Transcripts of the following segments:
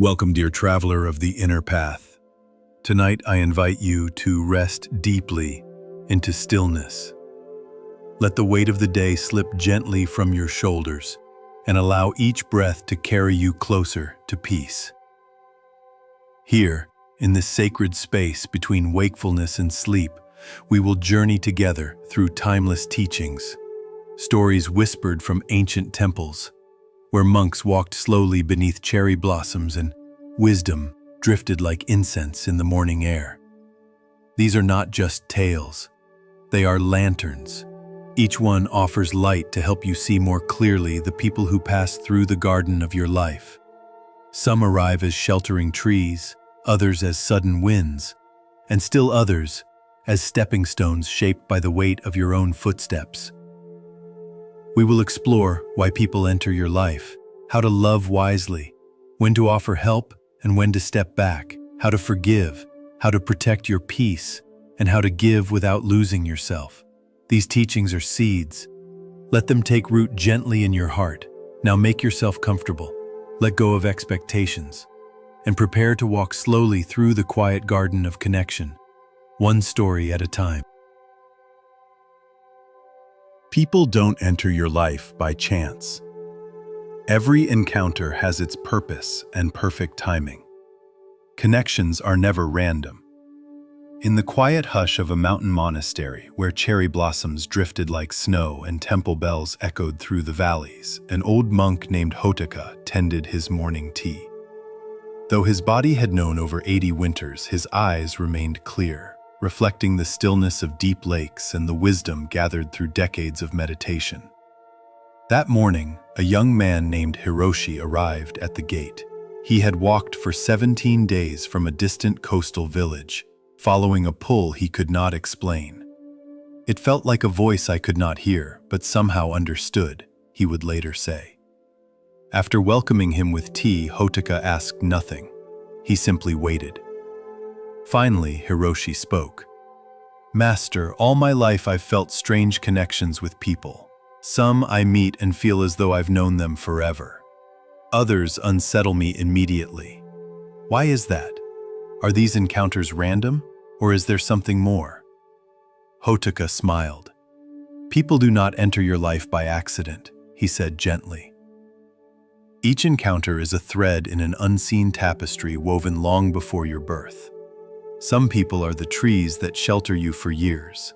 Welcome, dear traveler of the inner path. Tonight I invite you to rest deeply into stillness. Let the weight of the day slip gently from your shoulders and allow each breath to carry you closer to peace. Here, in this sacred space between wakefulness and sleep, we will journey together through timeless teachings, stories whispered from ancient temples, where monks walked slowly beneath cherry blossoms and wisdom drifted like incense in the morning air. These are not just tales, they are lanterns. Each one offers light to help you see more clearly the people who pass through the garden of your life. Some arrive as sheltering trees, others as sudden winds, and still others as stepping stones shaped by the weight of your own footsteps. We will explore why people enter your life, how to love wisely, when to offer help and when to step back, how to forgive, how to protect your peace, and how to give without losing yourself. These teachings are seeds. Let them take root gently in your heart. Now make yourself comfortable, let go of expectations, and prepare to walk slowly through the quiet garden of connection, one story at a time. People don't enter your life by chance. Every encounter has its purpose and perfect timing. Connections are never random. In the quiet hush of a mountain monastery where cherry blossoms drifted like snow and temple bells echoed through the valleys, an old monk named Hotaka tended his morning tea. Though his body had known over 80 winters, his eyes remained clear, reflecting the stillness of deep lakes and the wisdom gathered through decades of meditation. That morning, a young man named Hiroshi arrived at the gate. He had walked for 17 days from a distant coastal village, following a pull he could not explain. It felt like a voice I could not hear, but somehow understood, he would later say. After welcoming him with tea, Hotaka asked nothing. He simply waited. Finally, Hiroshi spoke. "Master, all my life I've felt strange connections with people. Some I meet and feel as though I've known them forever. Others unsettle me immediately. Why is that? Are these encounters random, or is there something more?" Hotaka smiled. "People do not enter your life by accident," he said gently. "Each encounter is a thread in an unseen tapestry woven long before your birth. Some people are the trees that shelter you for years.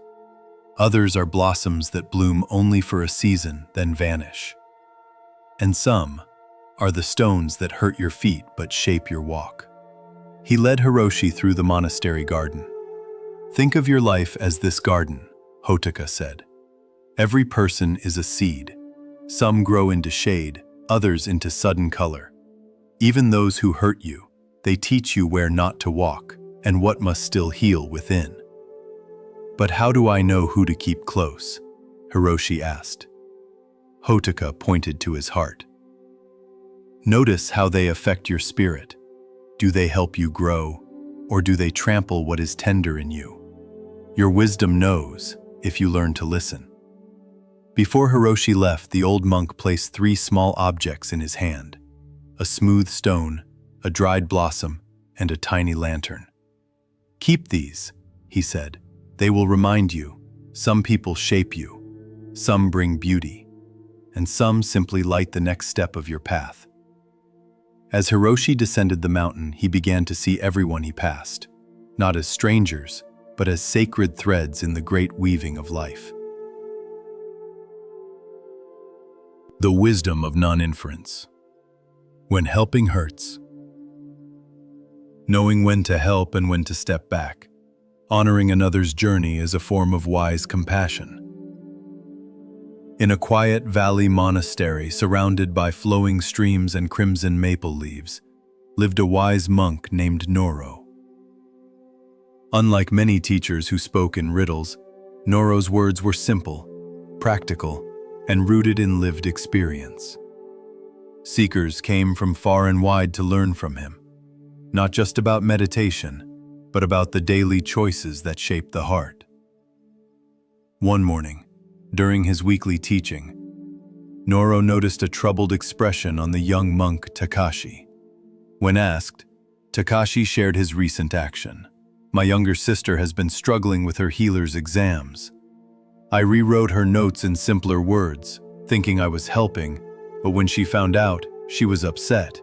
Others are blossoms that bloom only for a season, then vanish. And some are the stones that hurt your feet but shape your walk." He led Hiroshi through the monastery garden. "Think of your life as this garden," Hotaka said. "Every person is a seed. Some grow into shade, others into sudden color. Even those who hurt you, they teach you where not to walk and what must still heal within." "But how do I know who to keep close?" Hiroshi asked. Hotaka pointed to his heart. "Notice how they affect your spirit. Do they help you grow, or do they trample what is tender in you? Your wisdom knows if you learn to listen." Before Hiroshi left, the old monk placed 3 small objects in his hand: a smooth stone, a dried blossom, and a tiny lantern. "Keep these," he said. "They will remind you, some people shape you, some bring beauty, and some simply light the next step of your path." As Hiroshi descended the mountain, he began to see everyone he passed, not as strangers, but as sacred threads in the great weaving of life. The wisdom of non-inference. When helping hurts. Knowing when to help and when to step back. Honoring another's journey is a form of wise compassion. In a quiet valley monastery surrounded by flowing streams and crimson maple leaves, lived a wise monk named Noro. Unlike many teachers who spoke in riddles, Noro's words were simple, practical, and rooted in lived experience. Seekers came from far and wide to learn from him, not just about meditation, but about the daily choices that shape the heart. One morning, during his weekly teaching, Noro noticed a troubled expression on the young monk Takashi. When asked, Takashi shared his recent action. My younger sister has been struggling with her healer's exams. I rewrote her notes in simpler words, thinking I was helping, but when she found out, she was upset.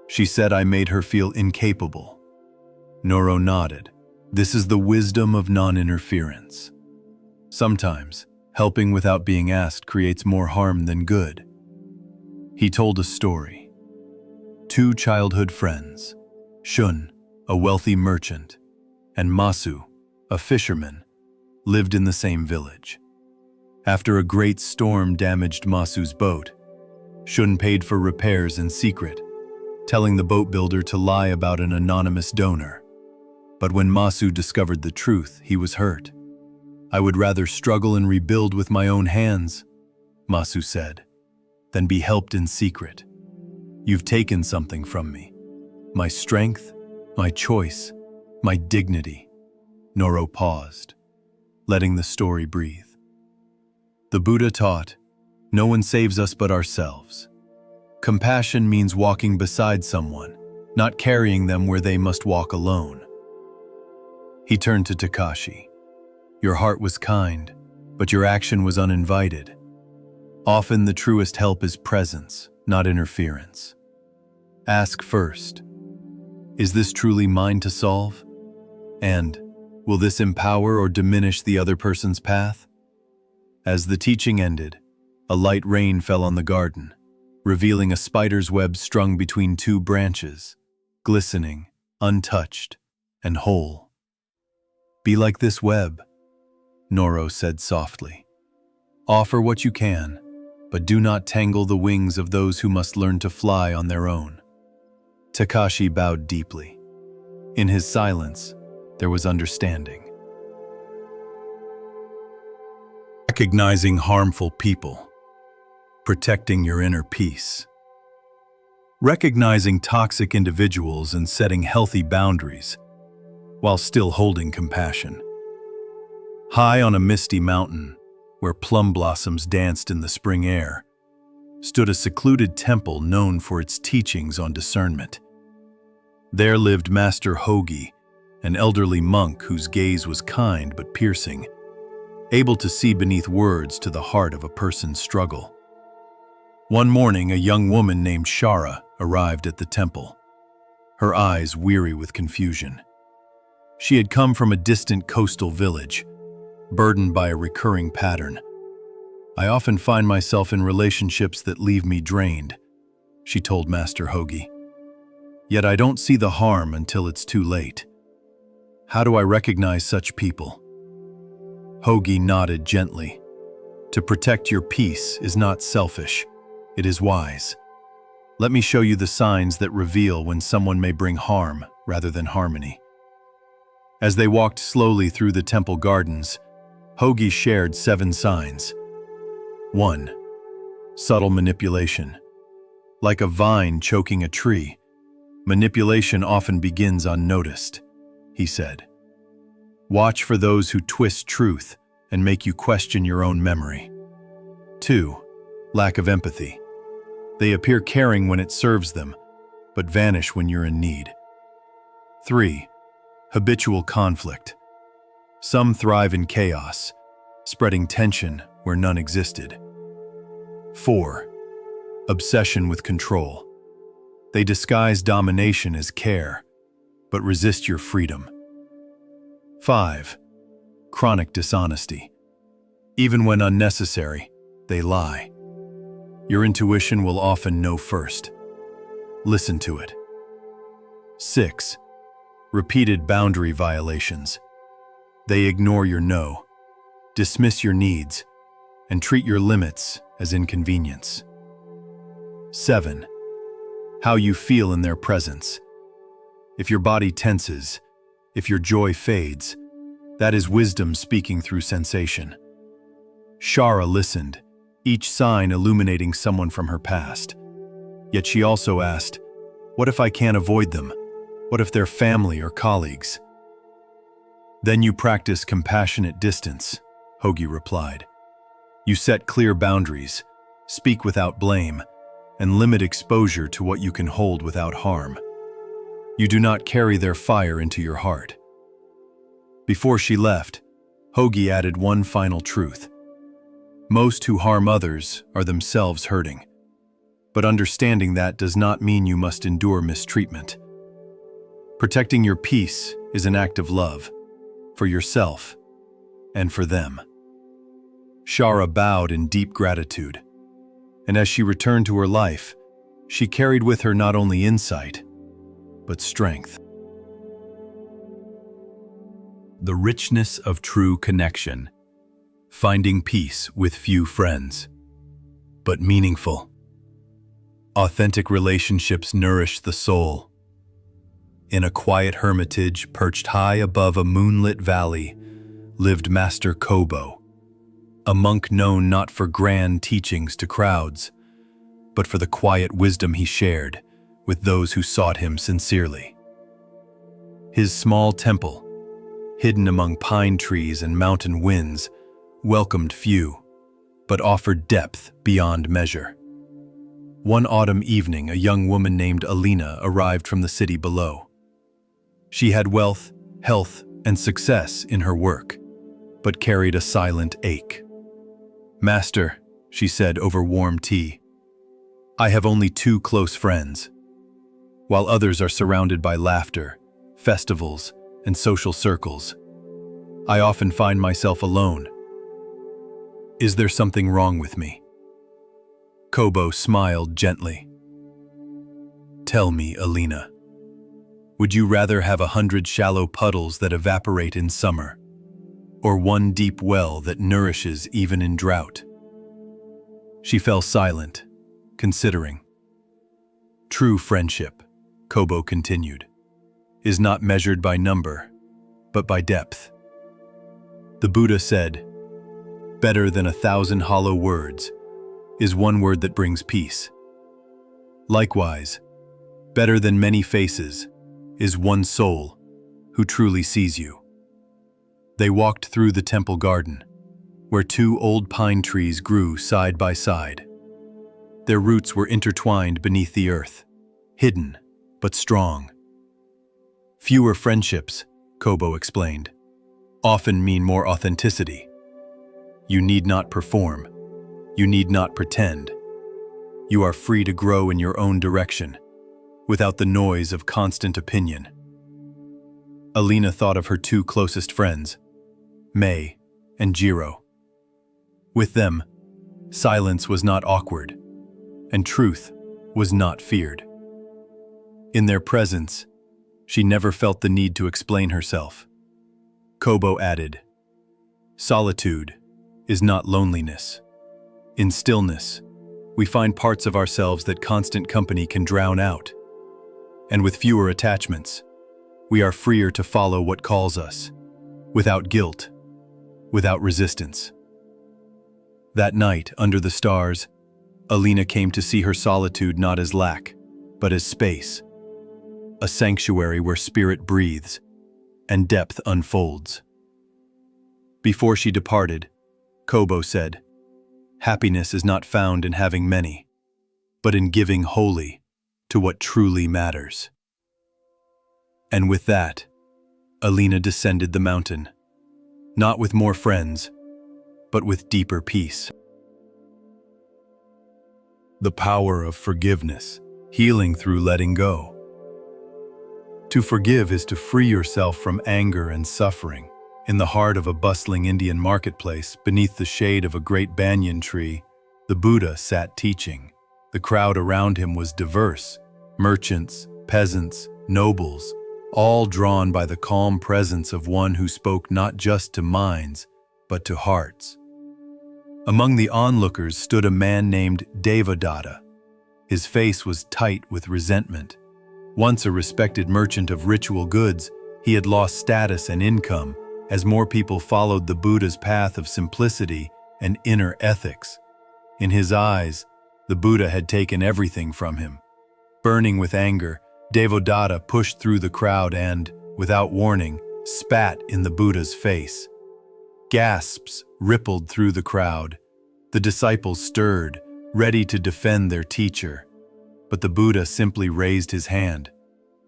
She said I made her feel incapable. Noro nodded. This is the wisdom of non-interference. Sometimes, helping without being asked creates more harm than good. He told a story. 2 childhood friends, Shun, a wealthy merchant, and Masu, a fisherman, lived in the same village. After a great storm damaged Masu's boat, Shun paid for repairs in secret, telling the boat builder to lie about an anonymous donor. But when Masu discovered the truth, he was hurt. I would rather struggle and rebuild with my own hands, Masu said, than be helped in secret. You've taken something from me. My strength, my choice, my dignity. Noro paused, letting the story breathe. The Buddha taught, no one saves us but ourselves. Compassion means walking beside someone, not carrying them where they must walk alone. He turned to Takashi. Your heart was kind, but your action was uninvited. Often the truest help is presence, not interference. Ask first, is this truly mine to solve? And, will this empower or diminish the other person's path? As the teaching ended, a light rain fell on the garden, revealing a spider's web strung between 2 branches, glistening, untouched, and whole. Be like this web, Noro said softly. Offer what you can, but do not tangle the wings of those who must learn to fly on their own. Takashi bowed deeply. In his silence, there was understanding. Recognizing harmful people. Protecting your inner peace. Recognizing toxic individuals and setting healthy boundaries, while still holding compassion. High on a misty mountain, where plum blossoms danced in the spring air, stood a secluded temple known for its teachings on discernment. There lived Master Hogi, an elderly monk whose gaze was kind but piercing, able to see beneath words to the heart of a person's struggle. One morning, a young woman named Shara arrived at the temple, her eyes weary with confusion. She had come from a distant coastal village, burdened by a recurring pattern. I often find myself in relationships that leave me drained, she told Master Hogi. Yet I don't see the harm until it's too late. How do I recognize such people? Hogi nodded gently. To protect your peace is not selfish, it is wise. Let me show you the signs that reveal when someone may bring harm rather than harmony. As they walked slowly through the temple gardens, Hogi shared 7 signs. 1. Subtle manipulation. Like a vine choking a tree, manipulation often begins unnoticed, he said. Watch for those who twist truth and make you question your own memory. 2. Lack of empathy. They appear caring when it serves them, but vanish when you're in need. 3. Habitual conflict. Some thrive in chaos, spreading tension where none existed. 4. Obsession with control. They disguise domination as care, but resist your freedom. 5. Chronic dishonesty. Even when unnecessary, they lie. Your intuition will often know first. Listen to it. 6. Repeated boundary violations. They ignore your no, dismiss your needs, and treat your limits as inconvenience. 7. How you feel in their presence. If your body tenses, if your joy fades, that is wisdom speaking through sensation. Shara listened, each sign illuminating someone from her past. Yet she also asked, what if I can't avoid them? What if they're family or colleagues? Then you practice compassionate distance, Hogi replied. You set clear boundaries, speak without blame, and limit exposure to what you can hold without harm. You do not carry their fire into your heart. Before she left, Hoagie added one final truth. Most who harm others are themselves hurting. But understanding that does not mean you must endure mistreatment. Protecting your peace is an act of love, for yourself and for them. Shara bowed in deep gratitude, and as she returned to her life, she carried with her not only insight, but strength. The richness of true connection. Finding peace with few friends, but meaningful. Authentic relationships nourish the soul. In a quiet hermitage perched high above a moonlit valley lived Master Kobo, a monk known not for grand teachings to crowds, but for the quiet wisdom he shared with those who sought him sincerely. His small temple, hidden among pine trees and mountain winds, welcomed few, but offered depth beyond measure. One autumn evening, a young woman named Alina arrived from the city below. She had wealth, health, and success in her work, but carried a silent ache. "Master," she said over warm tea, "I have only 2 close friends. While others are surrounded by laughter, festivals, and social circles, I often find myself alone. Is there something wrong with me?" Kobo smiled gently. "Tell me, Alina, would you rather have 100 shallow puddles that evaporate in summer, or one deep well that nourishes even in drought?" She fell silent, considering. "True friendship," Kobo continued, "is not measured by number, but by depth. The Buddha said, 'Better than 1,000 hollow words is one word that brings peace.' Likewise, better than many faces is one soul who truly sees you." They walked through the temple garden, where 2 old pine trees grew side by side. Their roots were intertwined beneath the earth, hidden but strong. "Fewer friendships," Kobo explained, "often mean more authenticity. You need not perform. You need not pretend. You are free to grow in your own direction, without the noise of constant opinion." Alina thought of her 2 closest friends, May and Jiro. With them, silence was not awkward, and truth was not feared. In their presence, she never felt the need to explain herself. Kobo added, "Solitude is not loneliness. In stillness, we find parts of ourselves that constant company can drown out. And with fewer attachments, we are freer to follow what calls us, without guilt, without resistance." That night, under the stars, Alina came to see her solitude not as lack, but as space, a sanctuary where spirit breathes and depth unfolds. Before she departed, Kobo said, "Happiness is not found in having many, but in giving wholly to what truly matters." And with that, Alina descended the mountain, not with more friends, but with deeper peace. The power of forgiveness, healing through letting go. To forgive is to free yourself from anger and suffering. In the heart of a bustling Indian marketplace, beneath the shade of a great banyan tree, the Buddha sat teaching. The crowd around him was diverse, merchants, peasants, nobles, all drawn by the calm presence of one who spoke not just to minds, but to hearts. Among the onlookers stood a man named Devadatta. His face was tight with resentment. Once a respected merchant of ritual goods, he had lost status and income as more people followed the Buddha's path of simplicity and inner ethics. In his eyes, the Buddha had taken everything from him. Burning with anger, Devadatta pushed through the crowd and, without warning, spat in the Buddha's face. Gasps rippled through the crowd. The disciples stirred, ready to defend their teacher. But the Buddha simply raised his hand,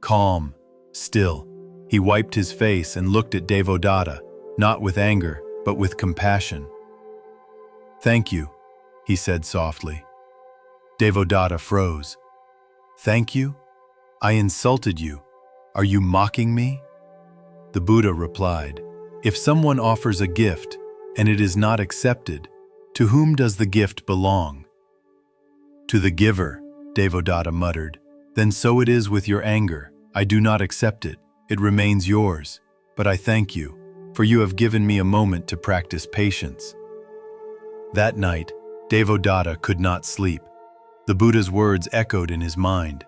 calm, still. He wiped his face and looked at Devadatta, not with anger, but with compassion. "Thank you," he said softly. Devadatta froze. "Thank you? I insulted you. Are you mocking me?" The Buddha replied, "If someone offers a gift and it is not accepted, to whom does the gift belong?" "To the giver," Devadatta muttered. "Then so it is with your anger. I do not accept it. It remains yours. But I thank you, for you have given me a moment to practice patience." That night, Devadatta could not sleep. The Buddha's words echoed in his mind.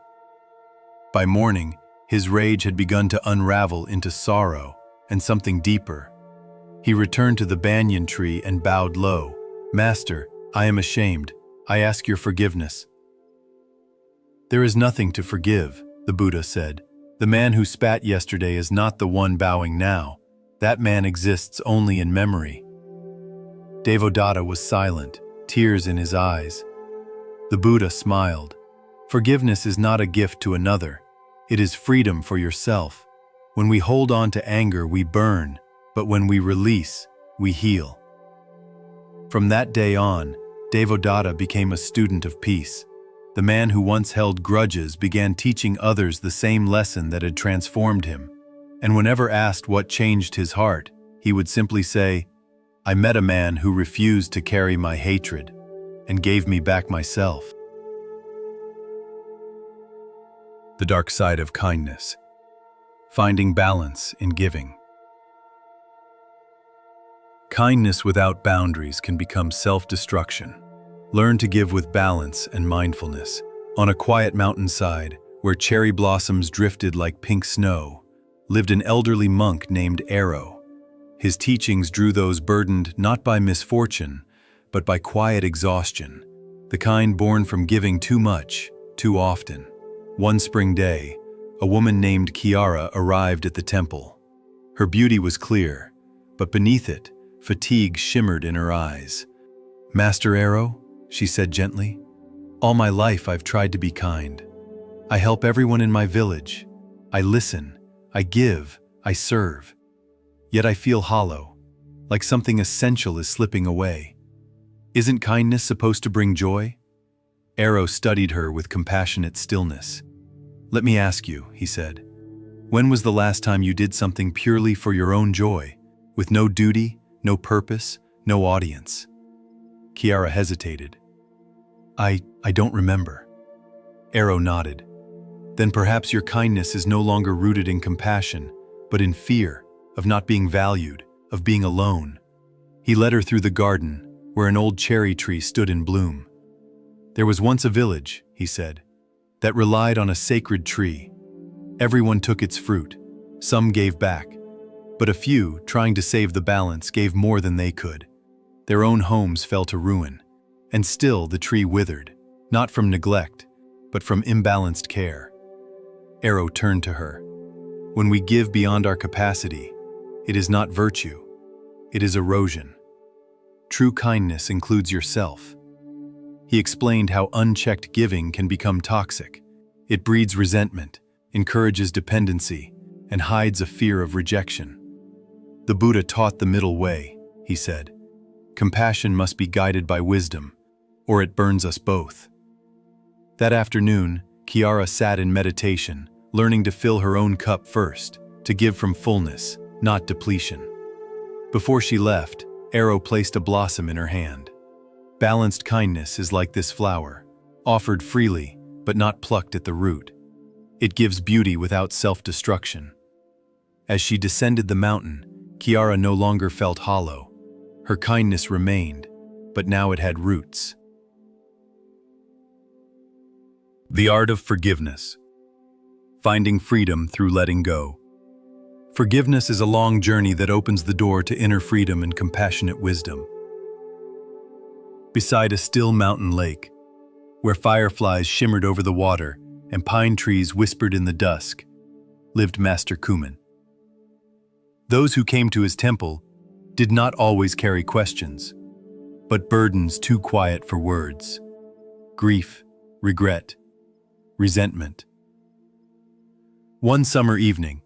By morning, his rage had begun to unravel into sorrow and something deeper. He returned to the banyan tree and bowed low. "Master, I am ashamed. I ask your forgiveness." "There is nothing to forgive," the Buddha said. "The man who spat yesterday is not the one bowing now. That man exists only in memory." Devadatta was silent, tears in his eyes. The Buddha smiled. "Forgiveness is not a gift to another. It is freedom for yourself. When we hold on to anger, we burn, but when we release, we heal." From that day on, Devadatta became a student of peace. The man who once held grudges began teaching others the same lesson that had transformed him. And whenever asked what changed his heart, he would simply say, "I met a man who refused to carry my hatred and gave me back myself." The dark side of kindness. Finding balance in giving. Kindness without boundaries can become self-destruction. Learn to give with balance and mindfulness. On a quiet mountainside, where cherry blossoms drifted like pink snow, lived an elderly monk named Arrow. His teachings drew those burdened not by misfortune, but by quiet exhaustion, the kind born from giving too much, too often. One spring day, a woman named Kiara arrived at the temple. Her beauty was clear, but beneath it, fatigue shimmered in her eyes. "Master Arrow," she said gently, "all my life I've tried to be kind. I help everyone in my village. I listen, I give, I serve. Yet I feel hollow, like something essential is slipping away. Isn't kindness supposed to bring joy?" Arrow studied her with compassionate stillness. "Let me ask you," he said, "when was the last time you did something purely for your own joy, with no duty, no purpose, no audience?" Kiara hesitated. I don't remember." Arrow nodded. "Then perhaps your kindness is no longer rooted in compassion, but in fear of not being valued, of being alone." He led her through the garden, where an old cherry tree stood in bloom. "There was once a village," he said, "that relied on a sacred tree. Everyone took its fruit. Some gave back, but a few, trying to save the balance, gave more than they could. Their own homes fell to ruin, and still the tree withered, not from neglect, but from imbalanced care." Arrow turned to her. "When we give beyond our capacity, it is not virtue, it is erosion. True kindness includes yourself." He explained how unchecked giving can become toxic. It breeds resentment, encourages dependency, and hides a fear of rejection. "The Buddha taught the middle way," he said. "Compassion must be guided by wisdom, or it burns us both." That afternoon, Kiara sat in meditation, learning to fill her own cup first, to give from fullness, not depletion. Before she left, Arrow placed a blossom in her hand. Balanced kindness is like this flower, offered freely, but not plucked at the root. It gives beauty without self-destruction. As she descended the mountain, Kiara no longer felt hollow. Her kindness remained, but now it had roots. The art of forgiveness. Finding freedom through letting go. Forgiveness is a long journey that opens the door to inner freedom and compassionate wisdom. Beside a still mountain lake, where fireflies shimmered over the water and pine trees whispered in the dusk, lived Master Kumen. Those who came to his temple did not always carry questions, but burdens too quiet for words: grief, regret, resentment. One summer evening,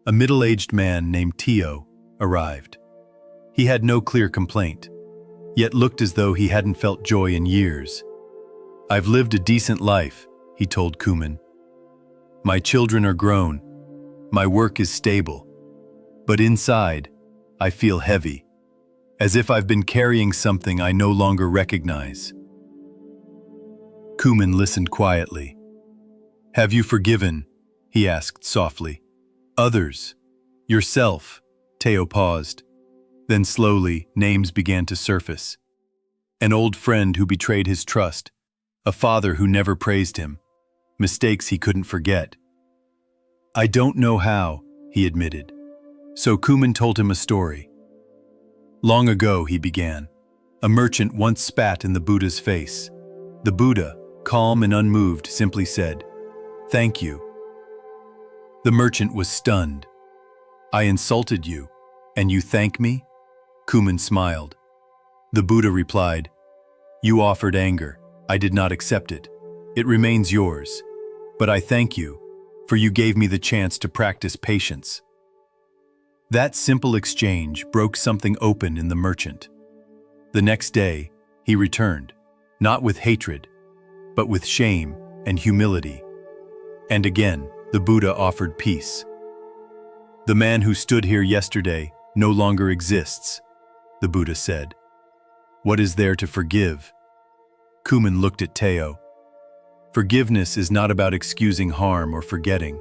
a middle-aged man named Tio arrived. He had no clear complaint, yet looked as though he hadn't felt joy in years. "I've lived a decent life," he told Kuman. "My children are grown. My work is stable. But inside, I feel heavy, as if I've been carrying something I no longer recognize." Kuman listened quietly. "Have you forgiven?" he asked softly. "Others? Yourself?" Teo paused. Then slowly, names began to surface. An old friend who betrayed his trust, a father who never praised him, mistakes he couldn't forget. "I don't know how," he admitted. So Kuman told him a story. "Long ago," he began, "a merchant once spat in the Buddha's face. The Buddha, calm and unmoved, simply said, 'Thank you.' The merchant was stunned. 'I insulted you, and you thank me?' Kuman smiled. The Buddha replied, 'You offered anger. I did not accept it. It remains yours. But I thank you, for you gave me the chance to practice patience.' That simple exchange broke something open in the merchant. The next day, he returned, not with hatred, but with shame and humility. And again, the Buddha offered peace. 'The man who stood here yesterday no longer exists,' the Buddha said. 'What is there to forgive?' Kuman looked at Teo. Forgiveness is not about excusing harm or forgetting.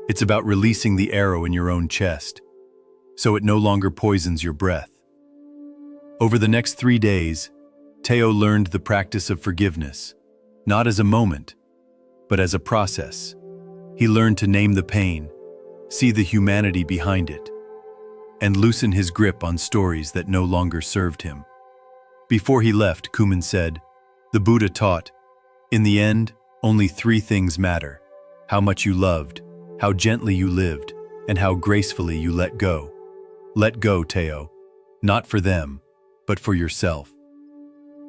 It's about releasing the arrow in your own chest, so it no longer poisons your breath. Over the next 3 days, Teo learned the practice of forgiveness, not as a moment, but as a process. He learned to name the pain, see the humanity behind it, and loosen his grip on stories that no longer served him. Before he left, Kuman said, "The Buddha taught, in the end, only 3 things matter: how much you loved, how gently you lived, and how gracefully you let go. Let go, Teo, not for them, but for yourself."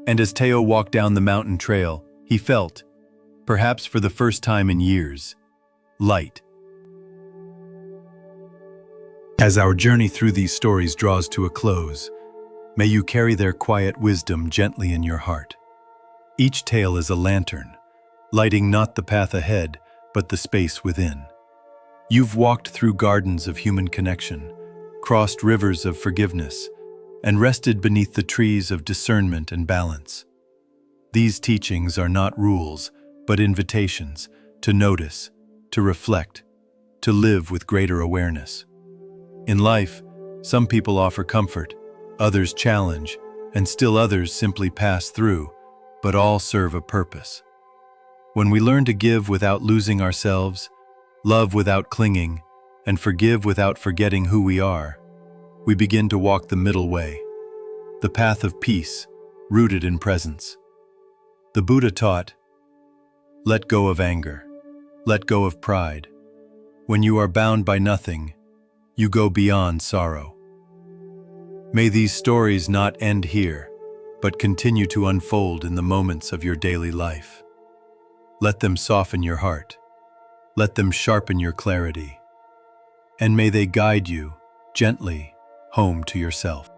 And as Teo walked down the mountain trail, he felt, perhaps for the first time in years, light. As our journey through these stories draws to a close, may you carry their quiet wisdom gently in your heart. Each tale is a lantern, lighting not the path ahead, but the space within. You've walked through gardens of human connection, crossed rivers of forgiveness, and rested beneath the trees of discernment and balance. These teachings are not rules, but invitations to notice, to reflect, to live with greater awareness. In life, some people offer comfort, others challenge, and still others simply pass through, but all serve a purpose. When we learn to give without losing ourselves, love without clinging, and forgive without forgetting who we are, we begin to walk the middle way, the path of peace, rooted in presence. The Buddha taught, "Let go of anger, let go of pride. When you are bound by nothing, you go beyond sorrow." May these stories not end here, but continue to unfold in the moments of your daily life. Let them soften your heart. Let them sharpen your clarity. And may they guide you gently home to yourself.